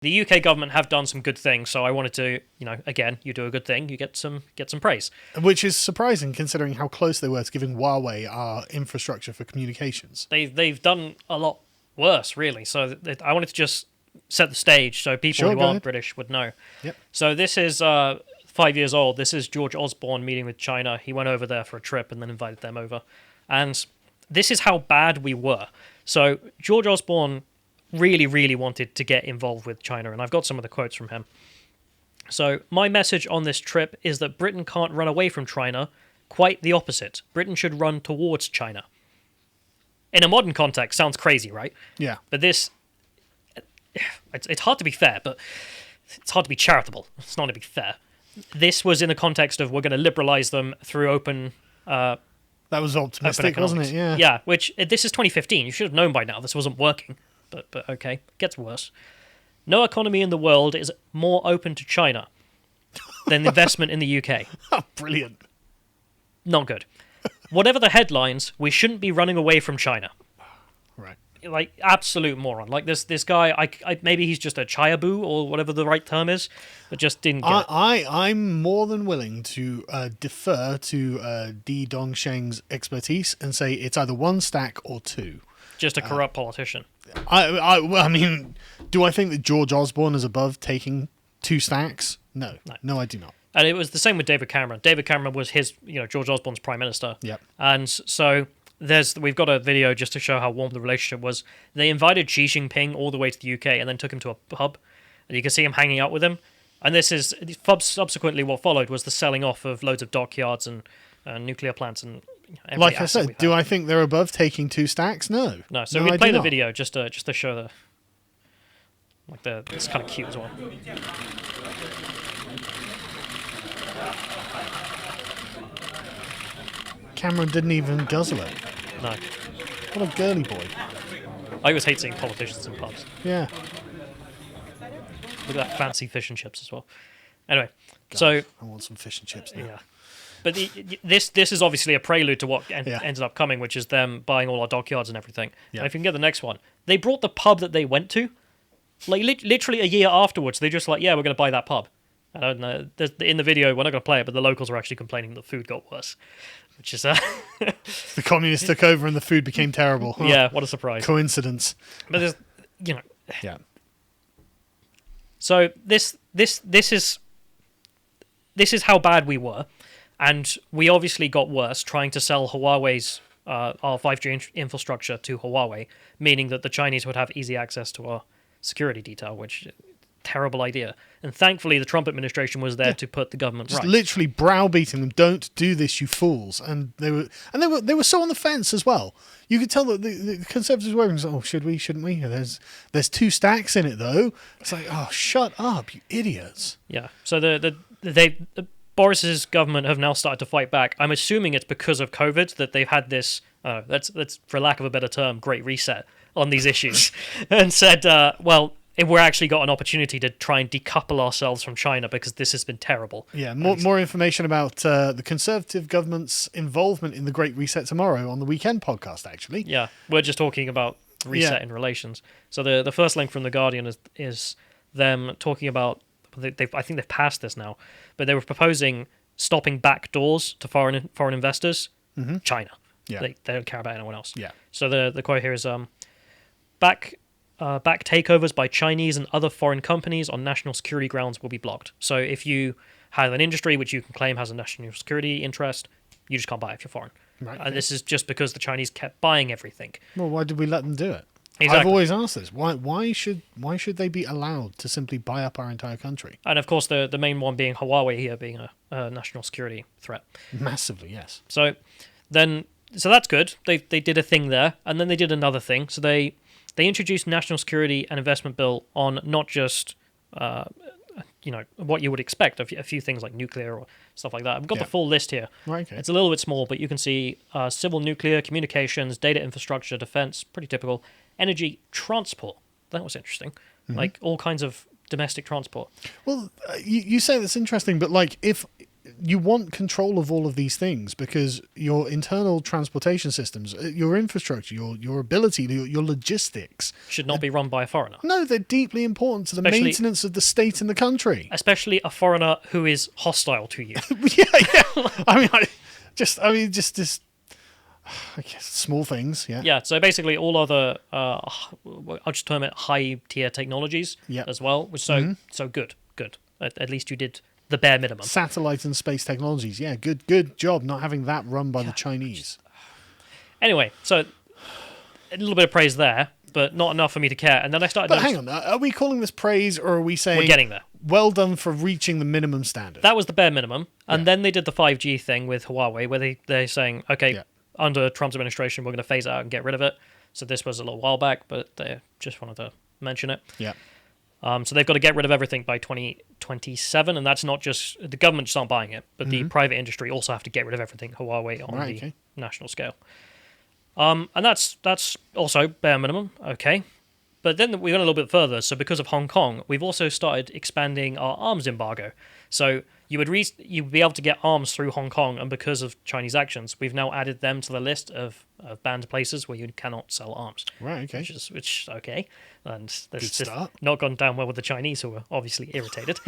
The UK government have done some good things, so I wanted to, again, you do a good thing, you get some praise. Which is surprising considering how close they were to giving Huawei our infrastructure for communications. They've done a lot worse, really. So I wanted to just set the stage so people who aren't British would know. Yep. So this is 5 years old. This is George Osborne meeting with China. He went over there for a trip and then invited them over. And this is how bad we were. So George Osborne really, really wanted to get involved with China, and I've got some of the quotes from him. So, my message on this trip is that Britain can't run away from China. Quite the opposite. Britain should run towards China. In a modern context, sounds crazy, right? Yeah. But this... It's hard to be fair, but it's hard to be charitable. It's not to be fair. This was in the context of we're going to liberalise them through open... that was optimistic, wasn't it? Yeah. Yeah, which... This is 2015. You should have known by now this wasn't working. But okay, gets worse. No economy in the world is more open to China than investment in the UK. Oh, brilliant. Not good. Whatever the headlines, we shouldn't be running away from China. Right. Like, absolute moron. Like, this guy, I maybe he's just a chiaboo or whatever the right term is, but just didn't get it. I'm more than willing to defer to Di Dongsheng's expertise and say it's either one stack or two. Just a corrupt politician. I mean, do I think that George Osborne is above taking 2 stacks? No, I do not. And it was the same with David Cameron. David Cameron was George Osborne's prime minister. Yep. And so we've got a video just to show how warm the relationship was. They invited Xi Xingping all the way to the UK and then took him to a pub, and you can see him hanging out with him. And this is subsequently what followed was the selling off of loads of dockyards and nuclear plants and. Like I said, do I think they're above taking 2 stacks? No. No. So we play the video just to show it's kind of cute as well. Cameron didn't even guzzle it. No. What a girly boy. I always hate seeing politicians in pubs. Yeah. Look at that fancy fish and chips as well. Anyway, God, so I want some fish and chips now. Yeah. But this is obviously a prelude to what ended up coming, which is them buying all our dockyards and everything. Yeah. And if you can get the next one, they brought the pub that they went to, like literally a year afterwards. They're just like, yeah, we're going to buy that pub. I don't know. In the video, we're not going to play it, but the locals were actually complaining the food got worse, which is the communists took over and the food became terrible. Huh? Yeah, what a surprise! Coincidence. But there's, yeah. So this is how bad we were. And we obviously got worse trying to sell Huawei's our 5G infrastructure to Huawei, meaning that the Chinese would have easy access to our security detail, which terrible idea. And thankfully, the Trump administration was there to put the government right. Literally browbeating them. Don't do this, you fools! And they were so on the fence as well. You could tell that the Conservatives were like, oh, should we? Shouldn't we? There's 2 stacks in it though. It's like, oh, shut up, you idiots! Yeah. So Boris's government have now started to fight back. I'm assuming it's because of COVID that they've had this, that's for lack of a better term, great reset on these issues, and said, if we're actually got an opportunity to try and decouple ourselves from China because this has been terrible. Yeah, more information about the Conservative government's involvement in the Great Reset tomorrow on the Weekend podcast, actually. Yeah, we're just talking about reset in relations. So the first link from The Guardian is them talking about, I think they've passed this now, but they were proposing stopping back doors to foreign investors. Mm-hmm. China. Yeah. They don't care about anyone else. Yeah. So the quote here is back takeovers by Chinese and other foreign companies on national security grounds will be blocked. So if you have an industry which you can claim has a national security interest, you just can't buy it if you're foreign. Right. And this is just because the Chinese kept buying everything. Well, why did we let them do it? Exactly. I've always asked this. Why should they be allowed to simply buy up our entire country? And of course, the main one being Huawei here being a national security threat. Massively, yes. So that's good. They did a thing there, and then they did another thing. So they introduced national security and investment bill on not just what you would expect, a few things like nuclear or stuff like that. I've got the full list here. Right, okay. It's a little bit small, but you can see civil nuclear, communications, data infrastructure, defense, pretty typical. Energy, transport. That was interesting. Mm-hmm. Like all kinds of domestic transport. Well, you say that's interesting, but like if you want control of all of these things because your internal transportation systems, your infrastructure, your ability, your logistics should not be run by a foreigner. No, they're deeply important to the Especially- maintenance of the state and the country. Especially a foreigner who is hostile to you. yeah. I guess small things. Yeah. Yeah, so basically all other, I'll just term it high-tier technologies Yep. as well, which so good. At least you did the bare minimum. Satellite and space technologies. Yeah, good job not having that run by the Chinese. Anyway, so a little bit of praise there, but not enough for me to care. And then I started... But hang on, are we calling this praise or are we saying... We're getting there. Well done for reaching the minimum standard. That was the bare minimum. And then they did the 5G thing with Huawei, where they're saying, okay, under Trump's administration, we're going to phase it out and get rid of it. So this was a little while back, but they just wanted to mention it. Yeah. So they've got to get rid of everything by 2027, and that's not just the government just aren't buying it, but the private industry also have to get rid of everything Huawei on the national scale. And that's also bare minimum, okay. But then we went a little bit further. So because of Hong Kong, we've also started expanding our arms embargo. So you'd be able to get arms through Hong Kong, and because of Chinese actions, we've now added them to the list of banned places where you cannot sell arms. Right, okay. Which okay. And that's Good start. not gone down well with the Chinese, who are obviously irritated.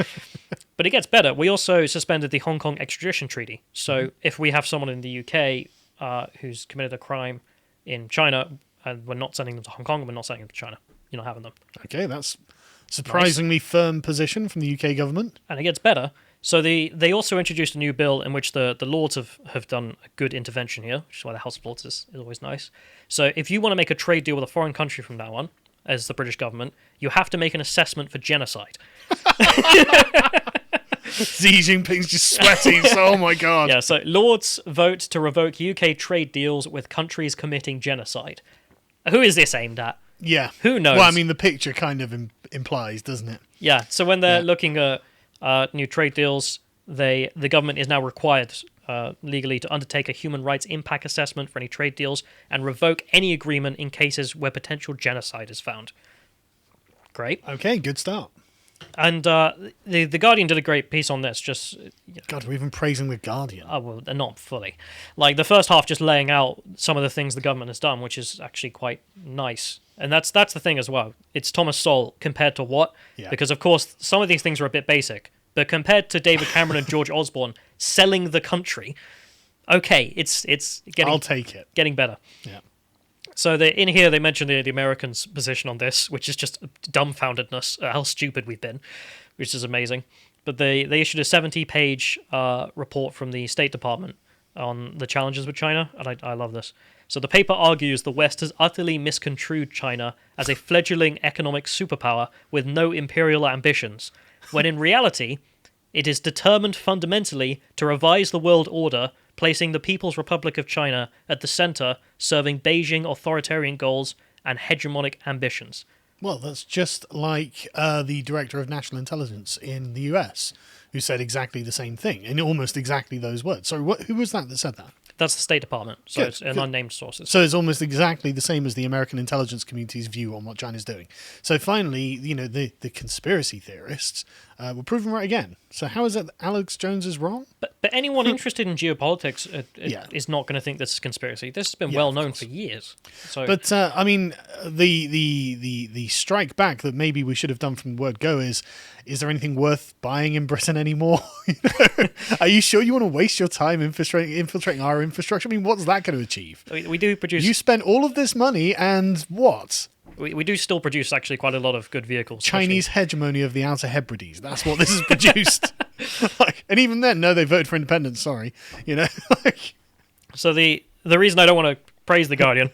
But it gets better. We also suspended the Hong Kong Extradition Treaty. So if we have someone in the UK who's committed a crime in China, and we're not sending them to Hong Kong, and we're not sending them to China. You're not having them. Okay, that's surprisingly firm position from the UK government. And it gets better. So they also introduced a new bill in which the Lords have done a good intervention here, which is why the House of Lords is always nice. So if you want to make a trade deal with a foreign country from now on, as the British government, you have to make an assessment for genocide. Xi Xingping's just sweating, so oh my god. Yeah, so Lords vote to revoke UK trade deals with countries committing genocide. Who is this aimed at? Yeah. Who knows? Well, I mean, the picture kind of implies, doesn't it? Yeah, so when they're looking at new trade deals, the government is now required legally to undertake a human rights impact assessment for any trade deals and revoke any agreement in cases where potential genocide is found. Great. Okay, good start. And the Guardian did a great piece on this. God, we're even praising the Guardian. Well, not fully. Like the first half, just laying out some of the things the government has done, which is actually quite nice. And that's the thing as well. It's Thomas Sowell compared to what? Yeah. Because of course some of these things are a bit basic, but compared to David Cameron and George Osborne selling the country, okay, it's getting. I'll take it. Getting better. Yeah. So in here they mention the Americans' position on this, which is just dumbfoundedness, how stupid we've been, which is amazing. But they issued a 70-page report from the State Department on the challenges with China, and I love this. So the paper argues the West has utterly misconstrued China as a fledgling economic superpower with no imperial ambitions, when in reality it is determined fundamentally to revise the world order, placing the People's Republic of China at the center, serving Beijing authoritarian goals and hegemonic ambitions. Well, that's just like the Director of National Intelligence in the US, who said exactly the same thing, in almost exactly those words. So who was that said that? That's the State Department, so Good, it's an good. unnamed sources. So it's almost exactly the same as the American intelligence community's view on what China's doing. So finally, the conspiracy theorists were proven right again. So how is it that Alex Jones is wrong? But anyone interested in geopolitics Yeah. is not going to think this is conspiracy. This has been Yeah, well of known course. for years. So But I mean, the strike back that maybe we should have done from the word go is there anything worth buying in Britain anymore? Are you sure you want to waste your time infiltrating our infrastructure? I mean, what's that going to achieve? we do produce. You spent all of this money and what? We do still produce actually quite a lot of good vehicles. Chinese hegemony of the Outer Hebrides. That's what this has produced. And even then, no, they voted for independence. Sorry, So the reason I don't want to praise the Guardian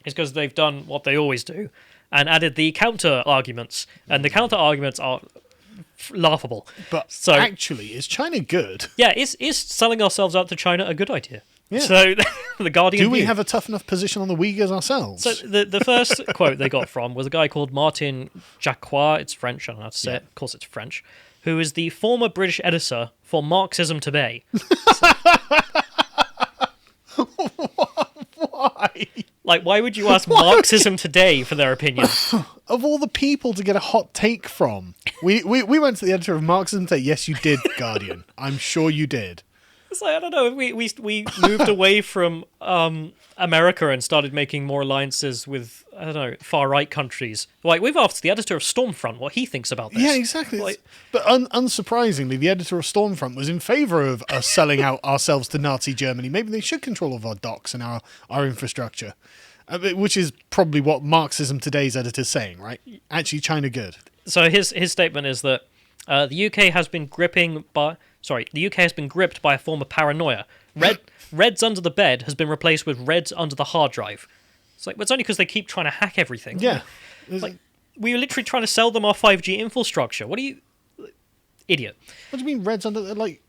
is because they've done what they always do and added the counter arguments, and the counter arguments are laughable. But So- actually, is China good? Yeah, is selling ourselves out to China a good idea? Yeah. So the Guardian. Do we view. have a tough enough position on the Uyghurs ourselves? So the first quote they got from was a guy called Martin Jacques. It's French, I don't know how to say it. Of course it's French. Who is the former British editor for Marxism Today. Why? Like, why would you ask Marxism Today for their opinion? Of all the people to get a hot take from, we went to the editor of Marxism Today. Yes, you did, Guardian. I'm sure you did. It's like, I don't know. We moved away from America and started making more alliances with, I don't know, far right countries. Like, we've asked the editor of Stormfront what he thinks about this. Yeah, exactly. Like, but unsurprisingly, the editor of Stormfront was in favour of us selling out ourselves to Nazi Germany. Maybe they should control all of our docks and our infrastructure. Which is probably what Marxism Today's editor's saying, right? Actually, China good. so his statement is that the UK has been the UK has been gripped by a form of paranoia. Reds under the bed has been replaced with reds under the hard drive. It's like, well, it's only because they keep trying to hack everything. Yeah. Like, we were literally trying to sell them our 5G infrastructure. What are you... Idiot. What do you mean reds under... Like,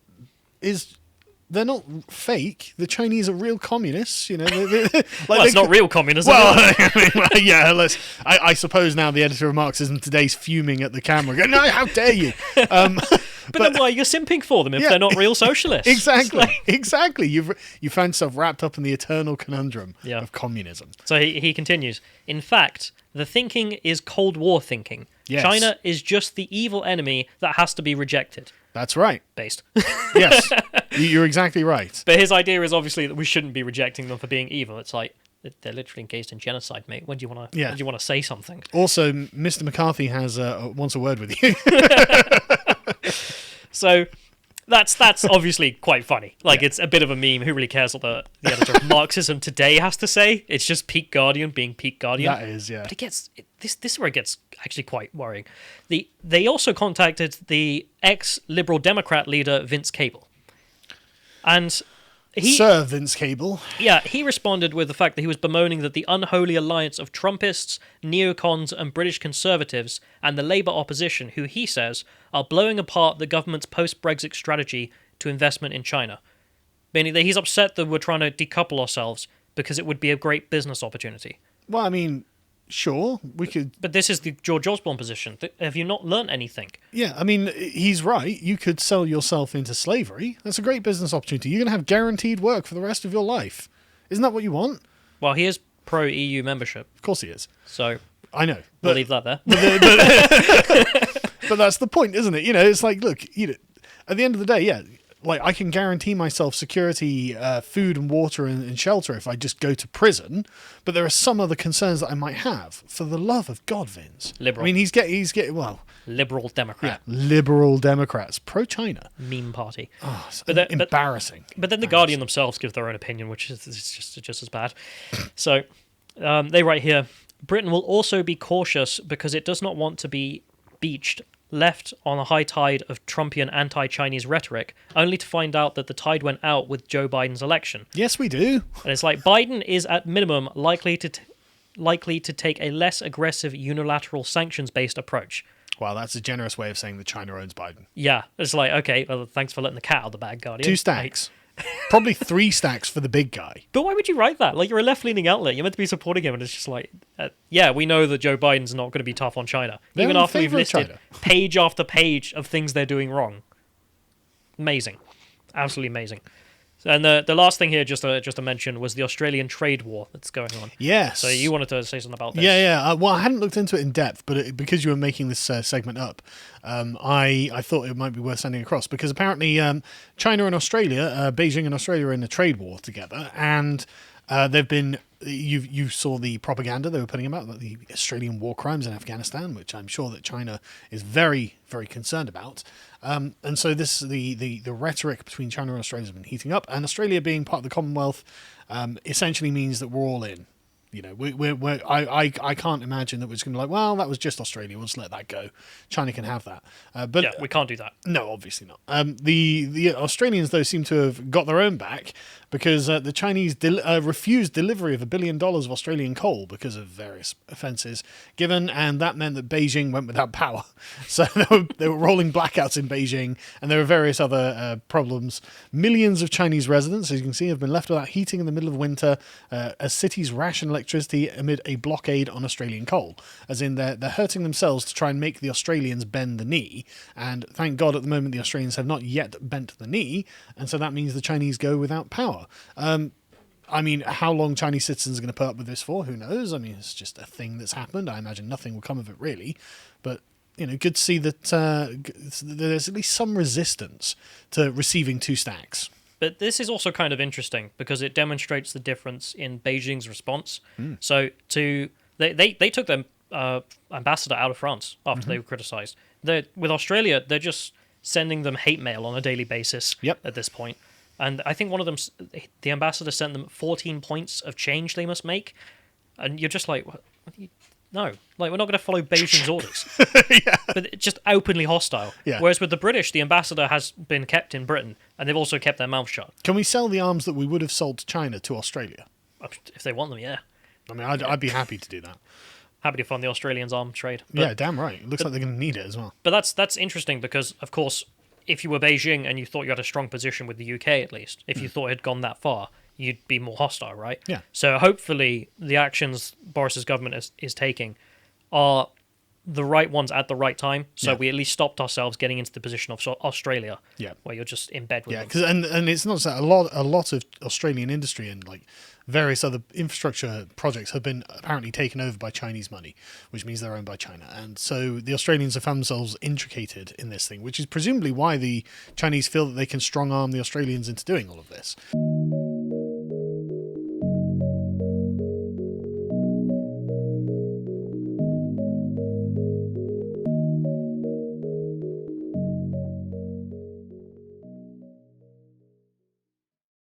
they're not fake. The Chinese are real communists, you know. Well, it's not real communism. Well, yeah. I suppose now the editor of Marxism Today's fuming at the camera, going, "No, how dare you!" But then why are you simping for them if they're not real socialists? Exactly. You found yourself wrapped up in the eternal conundrum of communism. So he continues. In fact, the thinking is Cold War thinking. Yes. China is just the evil enemy that has to be rejected. That's right. Based. Yes, you're exactly right. But his idea is obviously that we shouldn't be rejecting them for being evil. It's like, they're literally engaged in genocide, mate. When do you want to say something? Also, Mr. McCarthy wants a word with you. So that's obviously quite funny. Like, it's a bit of a meme. Who really cares what the editor of Marxism Today has to say? It's just Peak Guardian being Peak Guardian. That is, yeah. But this is where it gets actually quite worrying. They also contacted the ex-Liberal Democrat leader Vince Cable. And Sir Vince Cable. Yeah, he responded with the fact that he was bemoaning that the unholy alliance of Trumpists, neocons, and British Conservatives and the Labour opposition, who he says are blowing apart the government's post-Brexit strategy to investment in China. Meaning that he's upset that we're trying to decouple ourselves because it would be a great business opportunity. Well, I mean, sure, we could... But this is the George Osborne position. Have you not learnt anything? Yeah, I mean, he's right. You could sell yourself into slavery. That's a great business opportunity. You're going to have guaranteed work for the rest of your life. Isn't that what you want? Well, he is pro-EU membership. Of course he is. So... I know. We'll leave that there. But that's the point, isn't it? You know, it's like, look, at the end of the day, yeah, like I can guarantee myself security, food and water and shelter if I just go to prison. But there are some other concerns that I might have. For the love of God, Vince. Liberal. I mean, he's getting well. Liberal Democrat. Yeah, liberal Democrats, pro-China. Meme party. Oh, embarrassing. But then the Guardian themselves give their own opinion, which is just as bad. So they write here, Britain will also be cautious because it does not want to be beached, left on a high tide of Trumpian anti-Chinese rhetoric, only to find out that the tide went out with Joe Biden's election. Yes, we do. And it's like, Biden is at minimum likely to take a less aggressive unilateral sanctions-based approach. Wow, that's a generous way of saying that China owns Biden. Yeah, it's like, okay, well, thanks for letting the cat out of the bag, Guardian. 2 stacks. Probably 3 stacks for the big guy. But why would you write that? Like, you're a left-leaning outlet. You're meant to be supporting him, and it's just like, yeah, we know that Joe Biden's not going to be tough on China. They're even after we've listed China. page after page of things they're doing wrong. Amazing. Absolutely amazing. And the last thing here, just to mention, was the Australian trade war that's going on. Yes. So you wanted to say something about this? Yeah. Well, I hadn't looked into it in depth, but because you were making this segment up, I thought it might be worth sending across because apparently China and Australia, Beijing and Australia are in a trade war together, and they've been. You saw the propaganda they were putting about the Australian war crimes in Afghanistan, which I'm sure that China is very, very concerned about. And so the rhetoric between China and Australia has been heating up, and Australia being part of the Commonwealth essentially means that we're all in. You know, I can't imagine that we're just going to be like, well, that was just Australia. We'll just let that go. China can have that. But yeah, we can't do that. No, obviously not. The Australians, though, seem to have got their own back because the Chinese refused delivery of $1 billion of Australian coal because of various offences given, and that meant that Beijing went without power. So they were rolling blackouts in Beijing, and there were various other problems. Millions of Chinese residents, as you can see, have been left without heating in the middle of winter as cities ration electricity amid a blockade on Australian coal. As in, they're hurting themselves to try and make the Australians bend the knee, and thank God at the moment the Australians have not yet bent the knee, and so that means the Chinese go without power. I mean, how long Chinese citizens are going to put up with this for? Who knows? I mean, it's just a thing that's happened. I imagine nothing will come of it really, but good to see that there's at least some resistance to receiving 2 stacks. But this is also kind of interesting because it demonstrates the difference in Beijing's response. So they took their ambassador out of France after they were criticised. With Australia, they're just sending them hate mail on a daily basis at this point. And I think one of them, the ambassador sent them 14 points of change they must make. And you're just like, what no, like we're not going to follow Beijing's orders. But it's just openly hostile. Whereas with the British, the ambassador has been kept in Britain, and they've also kept their mouth shut. Can we sell the arms that we would have sold to China to Australia? If they want them, yeah. I mean, I'd be happy to do that. Happy to fund the Australians' arms trade. But, yeah, damn right. It looks like they're going to need it as well. But that's interesting because, of course, if you were Beijing and you thought you had a strong position with the UK at least, if you thought it had gone that far, you'd be more hostile, right? Yeah. So hopefully the actions Boris's government is taking are the right ones at the right time. So we at least stopped ourselves getting into the position of Australia, where you're just in bed with them. Yeah, and it's not that a lot of Australian industry and like various other infrastructure projects have been apparently taken over by Chinese money, which means they're owned by China. And so the Australians have found themselves intricated in this thing, which is presumably why the Chinese feel that they can strong arm the Australians into doing all of this.